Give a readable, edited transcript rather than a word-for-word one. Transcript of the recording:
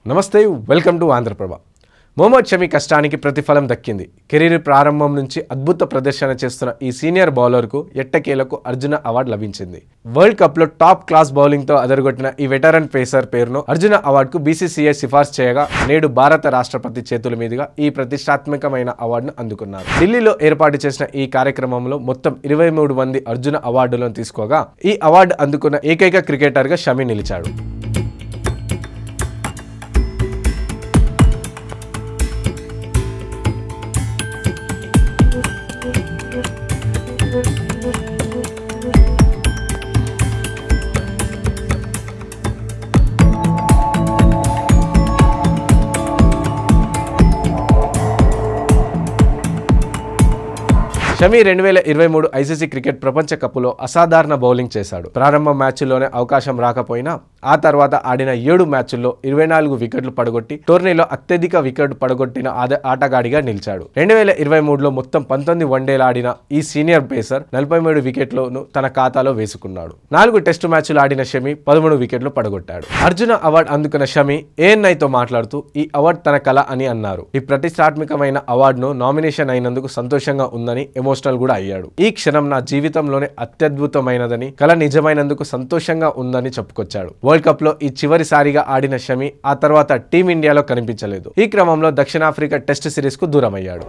నమస్తే welcome to Andhraprabha. Mohammed Shami కష్టానికి ప్రతిఫలం దక్కింది. కెరీర్ ప్రారంభం నుంచి అద్భుత ప్రదర్శన చేస్తున్న ఈ సీనియర్ బౌలర్కు ఎట్టకేలకు అర్జున అవార్డు లభించింది. వరల్డ్ కప్లో టాప్ క్లాస్ బౌలింగ్తో అదరగొట్టిన ఈ వెటరన్ పేసర్ పేరును అర్జున అవార్డుకు బీసీసీఐ సిఫార్సు చేయగా నేడు భారత రాష్ట్రపతి చేతుల మీదుగా ఈ ప్రతిష్టాత్మకమైన అవార్డును అందుకున్నారు. ఢిల్లీలో ఏర్పాటు చేసిన ఈ కార్యక్రమంలో మొత్తం 23 మంది అర్జున అవార్డులను తీసుకోగా ఈ అవార్డు అందుకున్న ఏకైక క్రికెటర్గా షమి నిలిచాడు. షమి 2023 ఐసీసీ క్రికెట్ ప్రపంచ కప్లో అసాధారణ బౌలింగ్ చేశాడు. ప్రారంభ మ్యాచ్లోనే అవకాశం రాకపోయినా ఆ తర్వాత ఆడిన 7 మ్యాచ్ల్లో 24 వికెట్లు పడగొట్టి టోర్నీలో అత్యధిక వికెట్ పడగొట్టిన ఆటగాడిగా నిలిచాడు. 2023లో మొత్తం 19 వన్డేలు ఆడిన ఈ సీనియర్ పేసర్ 43 వికెట్లను తన ఖాతాలో వేసుకున్నాడు. 4 టెస్టు మ్యాచ్లు ఆడిన షమి 13 వికెట్లు పడగొట్టాడు. అర్జున అవార్డు అందుకున్న షమి ఏఎన్ఐతో మాట్లాడుతూ ఈ అవార్డు తన కళ అని అన్నారు. ఈ ప్రతిష్టాత్మకమైన అవార్డును నామినేషన్ అయినందుకు సంతోషంగా ఉందని ఎమోషనల్ కూడా అయ్యాడు. ఈ క్షణం నా జీవితంలోనే అత్యద్భుతమైనదని, కళ నిజమైనందుకు సంతోషంగా ఉందని చెప్పుకొచ్చాడు. వరల్డ్ కప్ లో ఈ చివరిసారిగా ఆడిన షమి ఆ తర్వాత టీమిండియాలో కనిపించలేదు. ఈ క్రమంలో దక్షిణాఫ్రికా టెస్ట్ సిరీస్ కు దూరమయ్యాడు.